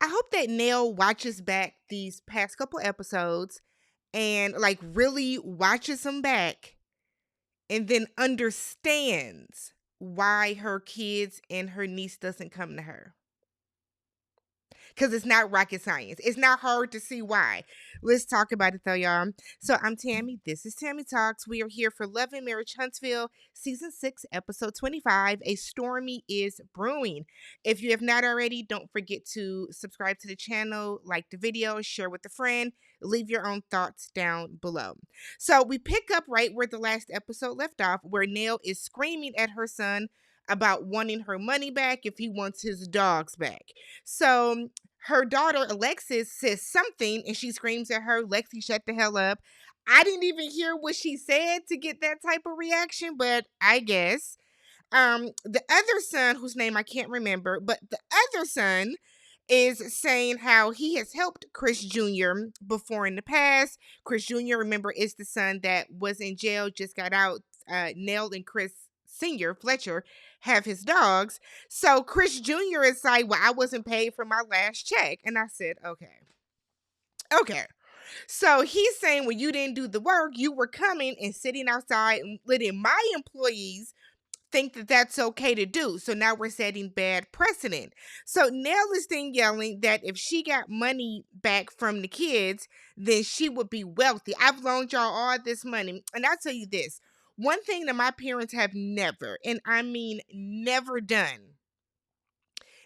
I hope that Nell watches back these past couple episodes and like really watches them back and then understands why her kids and her niece doesn't come to her. Because it's not rocket science. It's not hard to see why. Let's talk about it though, y'all. So I'm Tammy. This is Tammy Talks. We are here for Love and Marriage Huntsville, Season 6, Episode 25. A Stormi is brewing. If you have not already, don't forget to subscribe to the channel, like the video, share with a friend, leave your own thoughts down below. So we pick up right where the last episode left off, where Nell is screaming at her son about wanting her money back if he wants his dogs back. So her daughter Alexis says something and she screams at her, Lexi, shut the hell up. I didn't even hear what she said to get that type of reaction, but I guess. The other son, whose name I can't remember, but the other son is saying how he has helped Chris Jr. before in the past. Chris Jr., remember, is the son that was in jail, just got out. Nell and Chris Sr., Fletcher, have his dogs. So Chris Jr. is like, well, I wasn't paid for my last check. And I said, okay. Okay. So he's saying, well, you didn't do the work. You were coming and sitting outside and letting my employees think that that's okay to do. So now we're setting bad precedent. So Nell is then yelling that if she got money back from the kids, then she would be wealthy. I've loaned y'all all this money. And I'll tell you this, one thing that my parents have never, and I mean never done,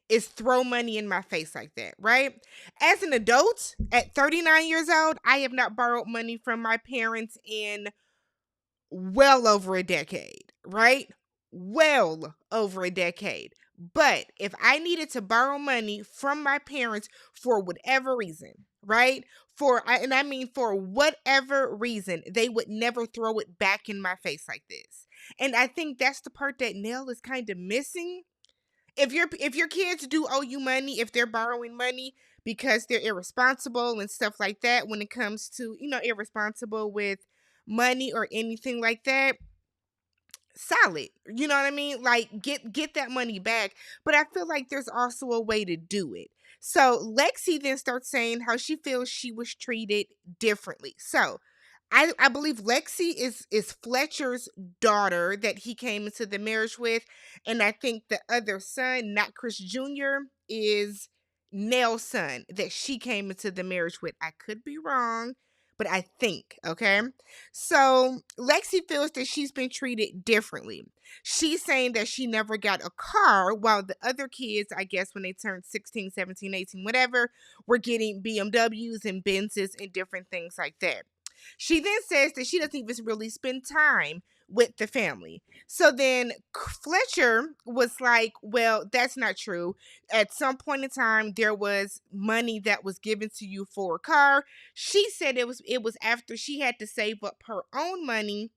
is throw money in my face like that, right? As an adult, at 39 years old, I have not borrowed money from my parents in well over a decade, right? Well over a decade. But if I needed to borrow money from my parents for whatever reason, right? And I mean for whatever reason, they would never throw it back in my face like this. And I think that's the part that Nell is kind of missing. If your kids do owe you money, if they're borrowing money because they're irresponsible and stuff like that, when it comes to, irresponsible with money or anything like that, solid. You know what I mean? Like get that money back. But I feel like there's also a way to do it. So Lexi then starts saying how she feels she was treated differently. So I believe Lexi is Fletcher's daughter that he came into the marriage with. And I think the other son, not Chris Jr., is Nell's son that she came into the marriage with. I could be wrong, but I think, okay? So Lexi feels that she's been treated differently. She's saying that she never got a car, while the other kids, I guess when they turned 16, 17, 18, whatever, were getting BMWs and Benzes and different things like that. She then says that she doesn't even really spend time with the family. So then Fletcher was like, well, that's not true. At some point in time, there was money that was given to you for a car. She said it was after she had to save up her own money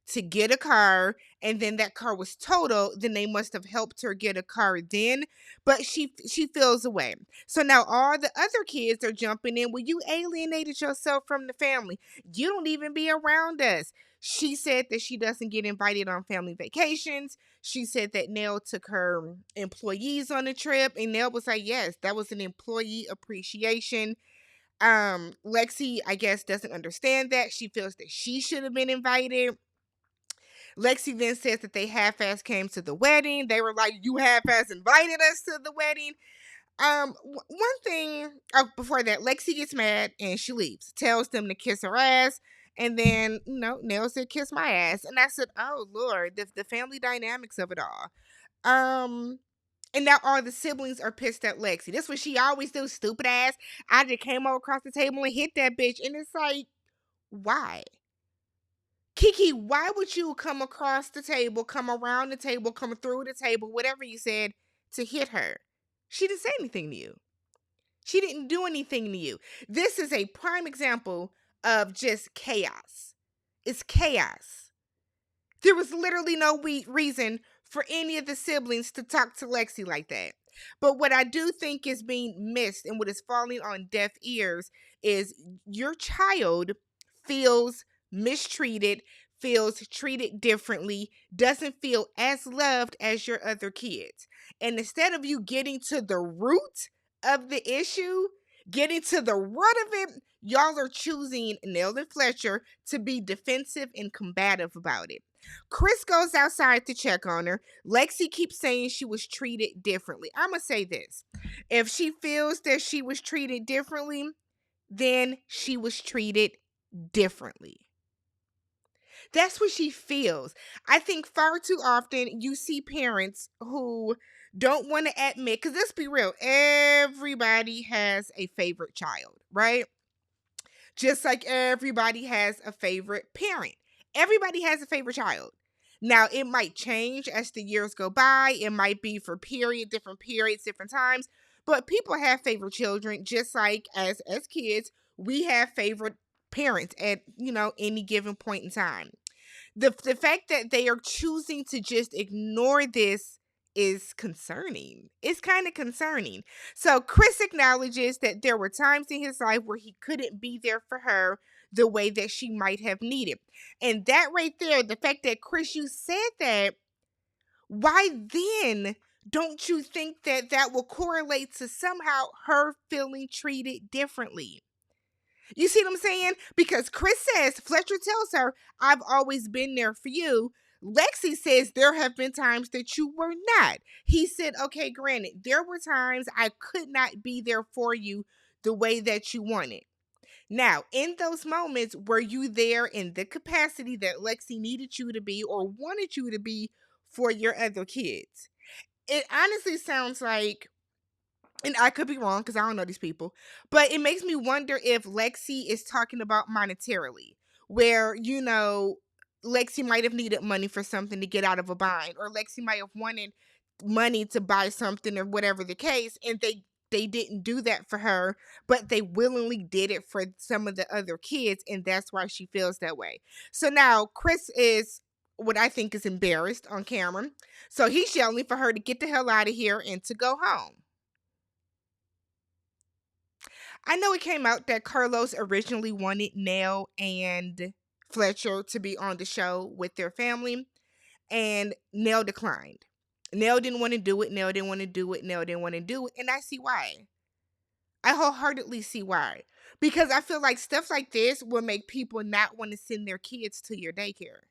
to get a car, and then that car was totaled. Then they must have helped her get a car then, but she feels away. So now all the other kids are jumping in. Well, you alienated yourself from the family. You don't even be around us. She said that she doesn't get invited on family vacations. She said that Nell took her employees on a trip, and Nell was like, yes, that was an employee appreciation. Lexi, I guess, doesn't understand that. She feels that she should have been invited. Lexi then says that they half-ass came to the wedding. They were like, you half-ass invited us to the wedding. One thing before that, Lexi gets mad and she leaves, tells them to kiss her ass, and then Nell said, kiss my ass. And I said, oh Lord, the family dynamics of it all. And now all the siblings are pissed at Lexi. This is what she always do, stupid ass. I just came over across the table and hit that bitch. And it's like, why? Kiki, why would you come across the table, come around the table, come through the table, whatever you said, to hit her? She didn't say anything to you. She didn't do anything to you. This is a prime example of just chaos. It's chaos. There was literally no reason for any of the siblings to talk to Lexi like that. But what I do think is being missed and what is falling on deaf ears is your child feels mistreated, feels treated differently, doesn't feel as loved as your other kids. And instead of you getting to the root of the issue, getting to the root of it, y'all are choosing Nell and Fletcher to be defensive and combative about it. Chris goes outside to check on her. Lexi keeps saying she was treated differently. I'm going to say this. If she feels that she was treated differently, then she was treated differently. That's what she feels. I think far too often you see parents who don't want to admit, because let's be real, everybody has a favorite child, right? Just like everybody has a favorite parent. Everybody has a favorite child. Now, it might change as the years go by. It might be for different periods, different times. But people have favorite children, just like as kids, we have favorite parents at, any given point in time. The fact that they are choosing to just ignore this is concerning. It's kind of concerning. So Chris acknowledges that there were times in his life where he couldn't be there for her the way that she might have needed. And that right there, the fact that Chris, you said that, why then don't you think that that will correlate to somehow her feeling treated differently? You see what I'm saying? Because Chris says, Fletcher tells her, I've always been there for you. Lexi says there have been times that you were not. He said, okay, granted, there were times I could not be there for you the way that you wanted. Now, in those moments, were you there in the capacity that Lexi needed you to be or wanted you to be for your other kids? It honestly sounds like, and I could be wrong because I don't know these people, but it makes me wonder if Lexi is talking about monetarily, where, Lexi might have needed money for something to get out of a bind, or Lexi might have wanted money to buy something or whatever the case, and they didn't do that for her, but they willingly did it for some of the other kids, and that's why she feels that way. So now Chris is what I think is embarrassed on camera. So he's yelling for her to get the hell out of here and to go home. I know it came out that Carlos originally wanted Nell and Fletcher to be on the show with their family, and Nell declined. Nell didn't want to do it. Nell didn't want to do it. Nell didn't want to do it. And I see why. I wholeheartedly see why. Because I feel like stuff like this will make people not want to send their kids to your daycare.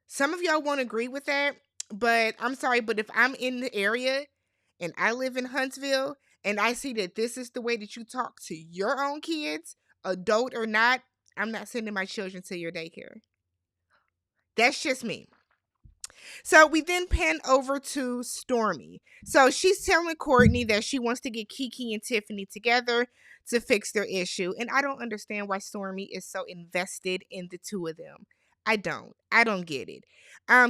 Some of y'all won't agree with that, but I'm sorry, but if I'm in the area and I live in Huntsville and I see that this is the way that you talk to your own kids, adult or not, I'm not sending my children to your daycare. That's just me. So we then pan over to Stormi. So she's telling Courtney that she wants to get Kiki and Tiffany together to fix their issue. And I don't understand why Stormi is so invested in the two of them. I don't get it.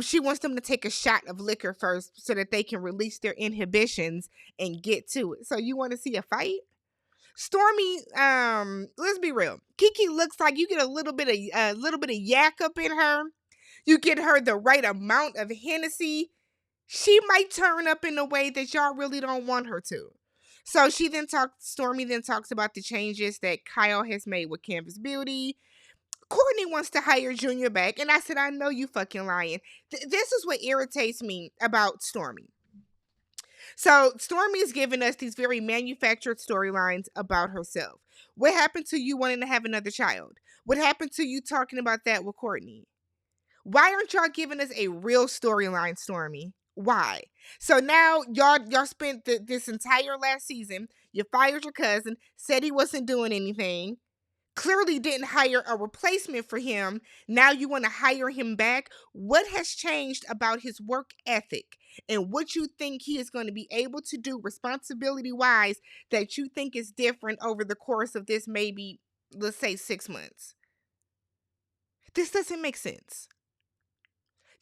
She wants them to take a shot of liquor first so that they can release their inhibitions and get to it. So you want to see a fight? Stormi, let's be real. Kiki looks like you get a little bit of yak up in her. You get her the right amount of Hennessy, she might turn up in a way that y'all really don't want her to. So Stormi then talks about the changes that Kyle has made with Canvas Beauty. Courtney wants to hire Junior back, and I said, I know you fucking lying. This is what irritates me about Stormi. So Stormi is giving us these very manufactured storylines about herself. What happened to you wanting to have another child? What happened to you talking about that with Courtney? Why aren't y'all giving us a real storyline, Stormi? Why? So now y'all spent this entire last season. You fired your cousin, said he wasn't doing anything, clearly didn't hire a replacement for him. Now you want to hire him back. What has changed about his work ethic and what you think he is going to be able to do responsibility-wise that you think is different over the course of this maybe, let's say, 6 months? This doesn't make sense.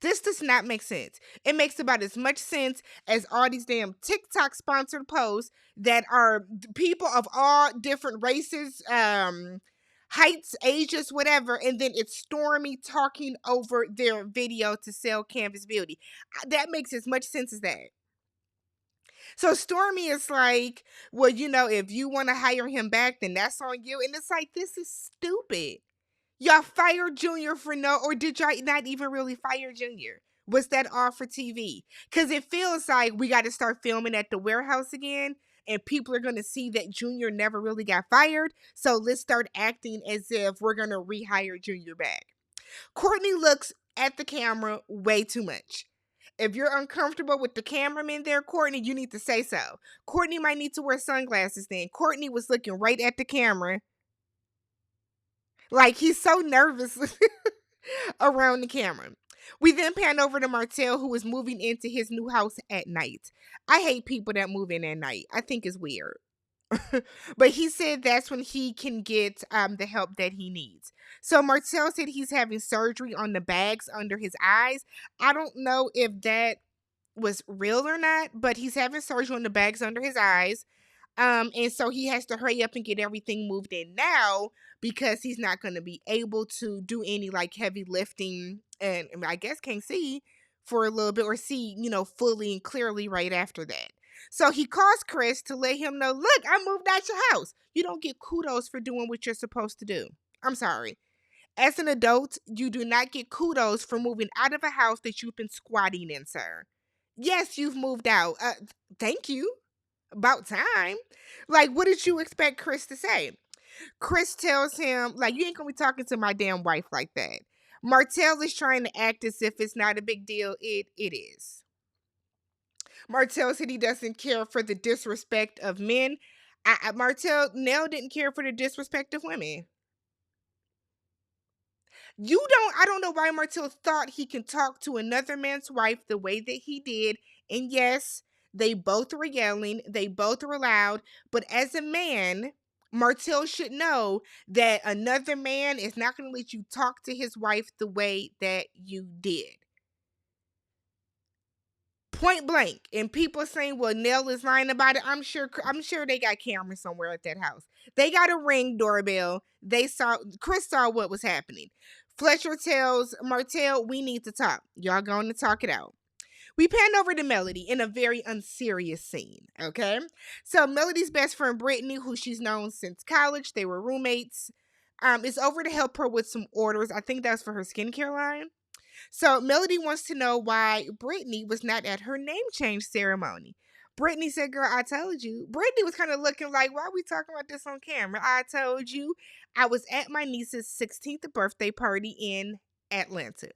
This does not make sense. It makes about as much sense as all these damn TikTok sponsored posts that are people of all different races, heights, ages, whatever, and then it's Stormi talking over their video to sell Canvas Beauty. That makes as much sense as that. So Stormi is like, well, if you want to hire him back, then that's on you. And it's like, this is stupid. Y'all fired Junior for or did y'all not even really fire Junior? Was that all for TV? Because it feels like we got to start filming at the warehouse again. and people are going to see that Junior never really got fired. So let's start acting as if we're going to rehire Junior back. Courtney looks at the camera way too much. If you're uncomfortable with the cameraman there, Courtney, you need to say so. Courtney might need to wear sunglasses then. Courtney was looking right at the camera. Like he's so nervous around the camera. We then pan over to Martel, who is moving into his new house at night. I hate people that move in at night. I think it's weird. But he said that's when he can get the help that he needs. So Martel said he's having surgery on the bags under his eyes. I don't know if that was real or not, but he's having surgery on the bags under his eyes. And so he has to hurry up and get everything moved in now because he's not going to be able to do any like heavy lifting and I guess can't see for a little bit or see, fully and clearly right after that. So he calls Chris to let him know, look, I moved out your house. You don't get kudos for doing what you're supposed to do. I'm sorry. As an adult, you do not get kudos for moving out of a house that you've been squatting in, sir. Yes, you've moved out. Thank you. About time. Like, what did you expect Chris to say? Chris tells him, like, you ain't gonna be talking to my damn wife like that. Martel is trying to act as if it's not a big deal. It is. Martel said he doesn't care for the disrespect of men. Nell didn't care for the disrespect of women. I don't know why Martel thought he can talk to another man's wife the way that he did. And yes, they both were yelling, they both were loud, but as a man, Martel should know that another man is not going to let you talk to his wife the way that you did. Point blank. And people saying, well, Nell is lying about it. I'm sure they got cameras somewhere at that house. They got a Ring doorbell. Chris saw what was happening. Fletcher tells Martel, we need to talk. Y'all going to talk it out. We pan over to Melody in a very unserious scene, okay? So Melody's best friend Brittany, who she's known since college, they were roommates, is over to help her with some orders. I think that's for her skincare line. So Melody wants to know why Brittany was not at her name change ceremony. Brittany said, girl, I told you. Brittany was kind of looking like, why are we talking about this on camera? I told you. I was at my niece's 16th birthday party in Atlanta.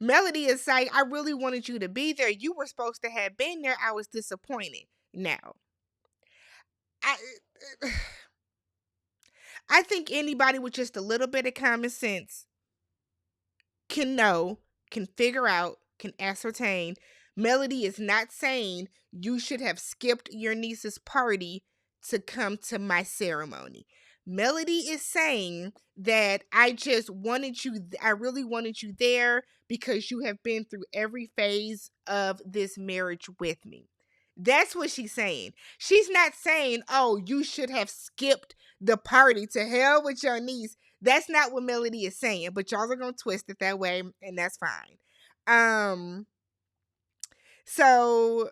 Melody is saying, I really wanted you to be there. You were supposed to have been there. I was disappointed. Now, I think anybody with just a little bit of common sense can know, can figure out, can ascertain. Melody is not saying you should have skipped your niece's party to come to my ceremony. Melody is saying that I really wanted you there because you have been through every phase of this marriage with me. That's what she's saying. She's not saying, oh, you should have skipped the party. To hell with your niece. That's not what Melody is saying, but y'all are going to twist it that way, and that's fine. So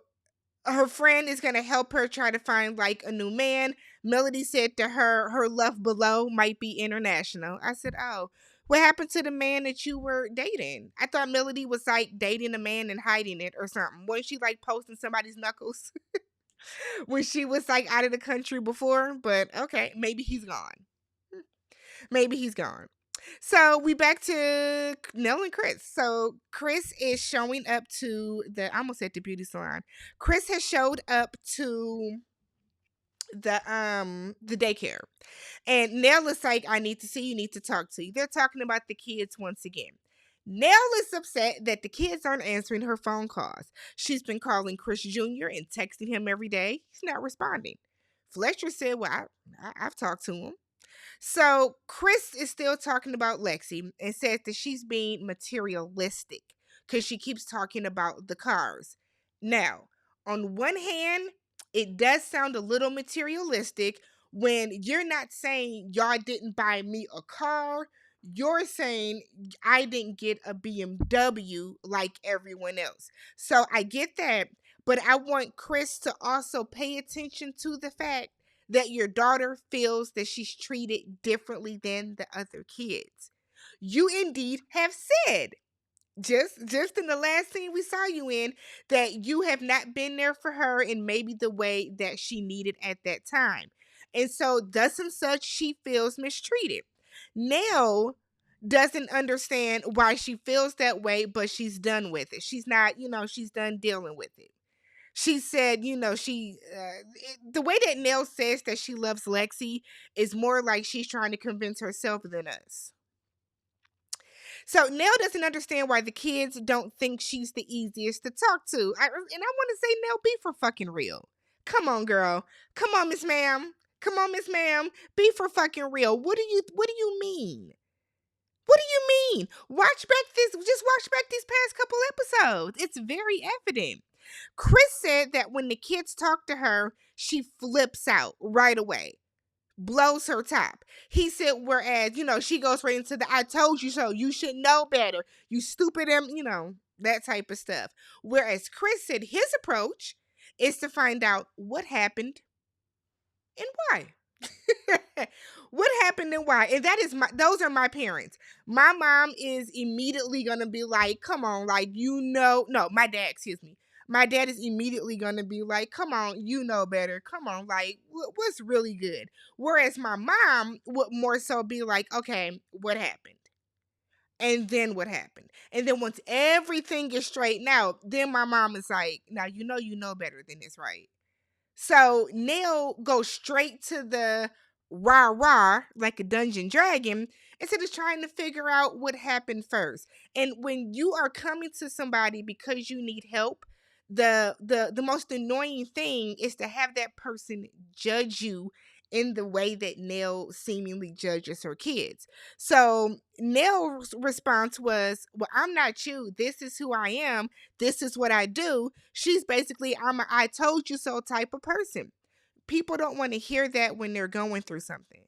her friend is going to help her try to find like a new man. Melody said to her love below might be international. I said, oh, what happened to the man that you were dating? I thought Melody was like dating a man and hiding it or something. Wasn't she like posting somebody's knuckles when she was like out of the country before? But okay, maybe he's gone. Maybe he's gone. So we back to Nell and Chris. So Chris is showing up to I almost said the beauty salon. Chris has showed up to the daycare. And Nell is like, I need to see you, need to talk to you. They're talking about the kids once again. Nell is upset that the kids aren't answering her phone calls. She's been calling Chris Jr. and texting him every day. He's not responding. Fletcher said, well, I've talked to him. So Chris is still talking about Lexi and says that she's being materialistic because she keeps talking about the cars. Now, on one hand, it does sound a little materialistic when you're not saying y'all didn't buy me a car. You're saying I didn't get a BMW like everyone else. So I get that, but I want Chris to also pay attention to the fact that your daughter feels that she's treated differently than the other kids. You indeed have said Just in the last scene we saw you in, that you have not been there for her in maybe the way that she needed at that time. And so thus and such she feels mistreated. Nell doesn't understand why she feels that way, but she's done with it. She's not, she's done dealing with it. She said, the way that Nell says that she loves Lexi is more like she's trying to convince herself than us. So Nell doesn't understand why the kids don't think she's the easiest to talk to. And I want to say, Nell, be for fucking real. Come on, girl. Come on, Miss Ma'am. Come on, Miss Ma'am. Be for fucking real. What do you mean? What do you mean? Just watch back these past couple episodes. It's very evident. Chris said that when the kids talk to her, she flips out right away, blows her top. He said, whereas, she goes right into the I told you so, you should know better, you stupid, that type of stuff. Whereas Chris said his approach is to find out what happened and why. What happened and why? And those are my parents. My mom is immediately gonna be like, come on, like, no, my dad, excuse me. My dad is immediately gonna be like, come on, you know better. Come on, like, what's really good? Whereas my mom would more so be like, okay, what happened? And then what happened? And then once everything is straightened out, then my mom is like, now you know better than this, right? So Nell goes straight to the rah rah like a dungeon dragon instead of trying to figure out what happened first. And when you are coming to somebody because you need help, the most annoying thing is to have that person judge you in the way that Nell seemingly judges her kids. So Nell's response was, well, I'm not you. This is who I am. This is what I do. She's basically, I'm a I told you so type of person. People don't want to hear that when they're going through something.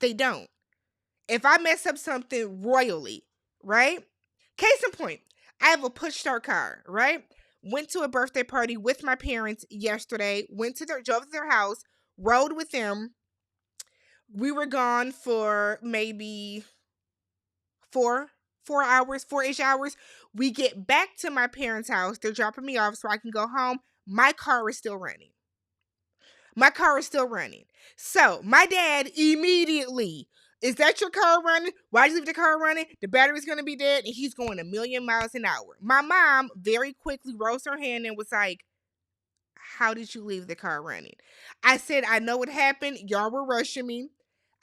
They don't. If I mess up something royally, right? Case in point, I have a push start car, right? Went to a birthday party with my parents yesterday, drove to their house, rode with them. We were gone for maybe four hours, 4-ish hours. We get back to my parents' house. They're dropping me off so I can go home. My car is still running. So my dad immediately, is that your car running? Why did you leave the car running? The battery's going to be dead. And he's going a million miles an hour. My mom very quickly rose her hand and was like, how did you leave the car running? I said, I know what happened. Y'all were rushing me.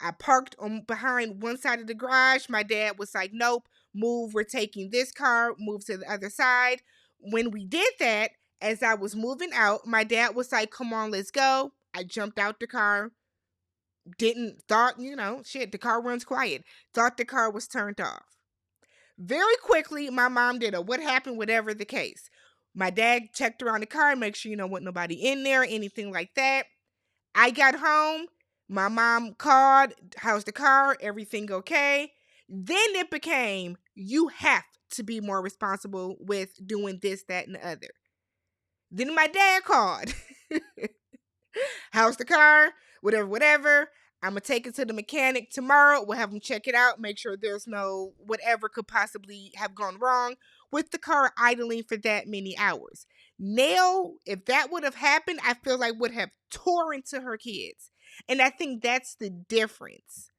I parked on behind one side of the garage. My dad was like, nope, move. We're taking this car, move to the other side. When we did that, as I was moving out, my dad was like, come on, let's go. I jumped out the car. The car runs quiet. Thought the car was turned off. Very quickly, my mom did a what happened, whatever the case. My dad checked around the car, make sure wasn't nobody in there, anything like that. I got home. My mom called, how's the car? Everything okay? Then it became, you have to be more responsible with doing this, that, and the other. Then my dad called. How's the car? Whatever. I'm going to take it to the mechanic tomorrow. We'll have them check it out, make sure there's no whatever could possibly have gone wrong with the car idling for that many hours. Nell, if that would have happened, I feel like would have tore into her kids. And I think that's the difference.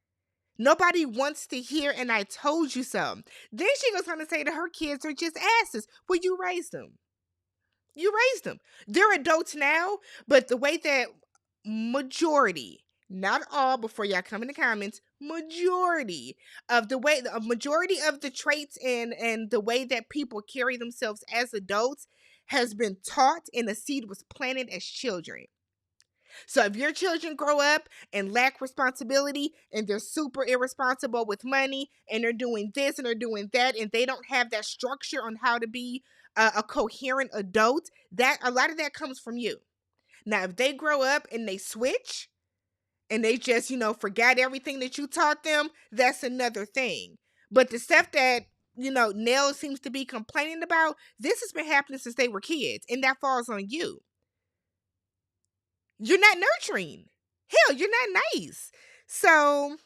Nobody wants to hear, and I told you so. Then she goes on to say that her kids are just asses. Well, you raised them. They're adults now, but the way that majority, not all, before y'all come in the comments, majority of the traits and the way that people carry themselves as adults has been taught, and a seed was planted as children. So if your children grow up and lack responsibility and they're super irresponsible with money and they're doing this and they're doing that and they don't have that structure on how to be a coherent adult, that a lot of that comes from you. Now, if they grow up and they switch and they just, forgot everything that you taught them, that's another thing. But the stuff that, Nell seems to be complaining about, this has been happening since they were kids, and that falls on you. You're not nurturing. Hell, you're not nice. So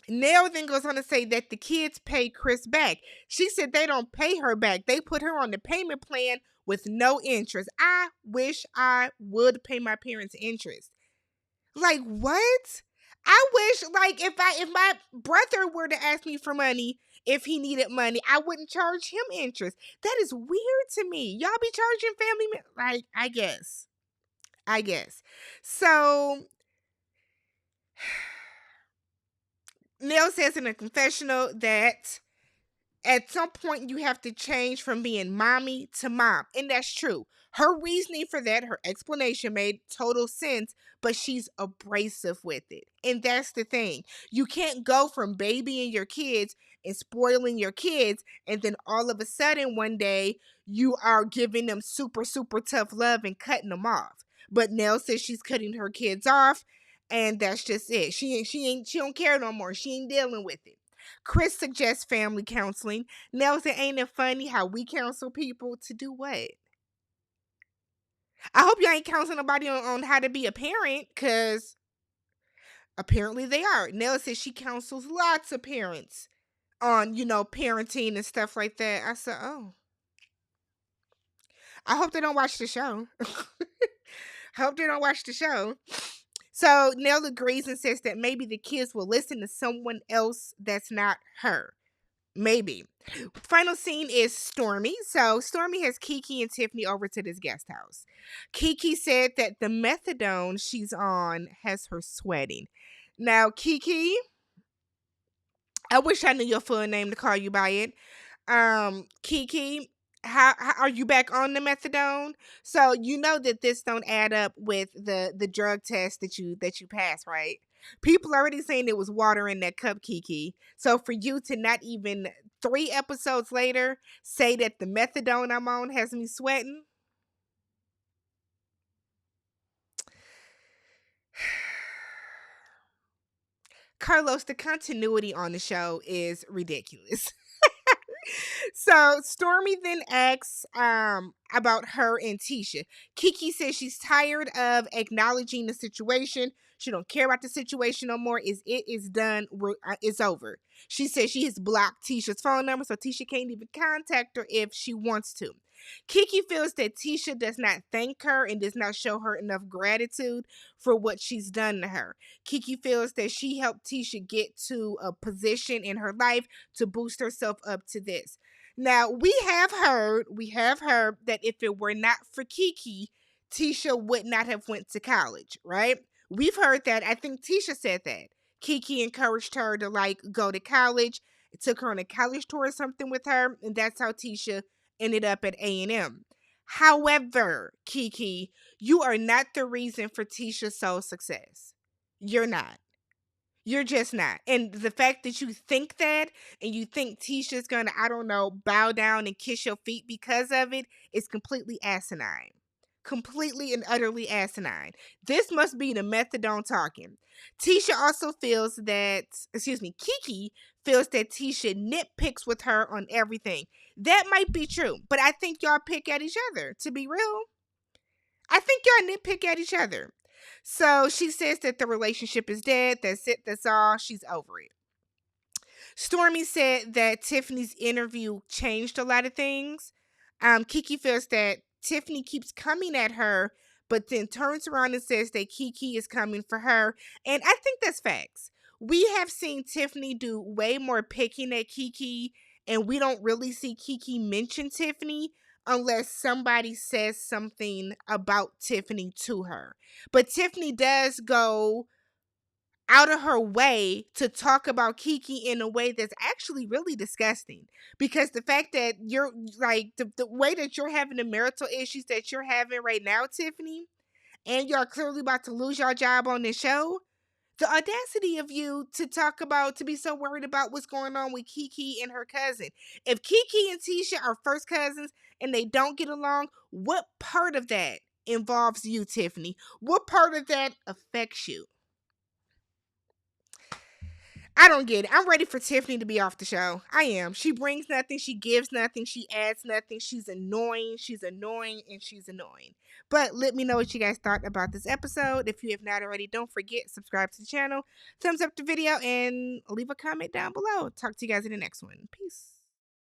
Nell then goes on to say that the kids pay Chris back. She said they don't pay her back. They put her on the payment plan with no interest. I wish I would pay my parents interest. Like what? I wish like if my brother were to ask me for money, if he needed money, I wouldn't charge him interest. That is weird to me. Y'all be charging like I guess. I guess. So Nell says in a confessional that at some point you have to change from being mommy to mom. And that's true. Her reasoning for that, her explanation made total sense, but she's abrasive with it. And that's the thing. You can't go from babying your kids and spoiling your kids, and then all of a sudden one day you are giving them super, super tough love and cutting them off. But Nell says she's cutting her kids off, and that's just it. She don't care no more. She ain't dealing with it. Chris suggests family counseling. Nelson, ain't it funny how we counsel people to do what? I hope you ain't counseling nobody on how to be a parent, because apparently they are. Nell says she counsels lots of parents on, parenting and stuff like that. I said, oh, I hope they don't watch the show. Hope they don't watch the show. So Nell agrees and says that maybe the kids will listen to someone else that's not her. Maybe. Final scene is Stormi. So Stormi has Kiki and Tiffany over to this guest house. Kiki said that the methadone she's on has her sweating. Now, Kiki, I wish I knew your full name to call you by it. Kiki, how are you back on the methadone? So you know that this don't add up with the drug test that you passed, right? People already saying it was water in that cup, Kiki. So for you to not even 3 episodes later say that the methadone I'm on has me sweating. Carlos, the continuity on the show is ridiculous. So Stormi then asks about her and Tisha. Kiki says she's tired of acknowledging the situation. She don't care about the situation no more. Is done. It's over. She says she has blocked Tisha's phone number, so Tisha can't even contact her if she wants to. Kiki feels that Tisha does not thank her and does not show her enough gratitude for what she's done to her. Kiki feels that she helped Tisha get to a position in her life to boost herself up to this. Now, we have heard that if it were not for Kiki, Tisha would not have went to college, right? We've heard that. I think Tisha said that. Kiki encouraged her to go to college. It took her on a college tour or something with her, and that's how Tisha ended up at A&M. However, Kiki, you are not the reason for Tisha's soul success. You're not. You're just not. And the fact that you think that and you think Tisha's gonna, I don't know, bow down and kiss your feet because of it is completely asinine. Completely and utterly asinine. This must be the methadone talking. Tisha also feels that, Kiki feels that Tisha nitpicks with her on everything. That might be true, but I think y'all pick at each other, to be real. I think y'all nitpick at each other. So she says that the relationship is dead. That's it. That's all. She's over it. Stormi said that Tiffany's interview changed a lot of things. Kiki feels that Tiffany keeps coming at her, but then turns around and says that Kiki is coming for her. And I think that's facts. We have seen Tiffany do way more picking at Kiki, and we don't really see Kiki mention Tiffany unless somebody says something about Tiffany to her. But Tiffany does go out of her way to talk about Kiki in a way that's actually really disgusting. Because the fact that you're like the way that you're having the marital issues that you're having right now, Tiffany, and you're clearly about to lose your job on this show, the audacity of you to be so worried about what's going on with Kiki and her cousin. If Kiki and Tisha are first cousins and they don't get along, what part of that involves you, Tiffany? What part of that affects you? I don't get it. I'm ready for Tiffany to be off the show. I am. She brings nothing. She gives nothing. She adds nothing. She's annoying. She's annoying. And she's annoying. But let me know what you guys thought about this episode. If you have not already, don't forget, subscribe to the channel, thumbs up the video, and leave a comment down below. Talk to you guys in the next one. Peace.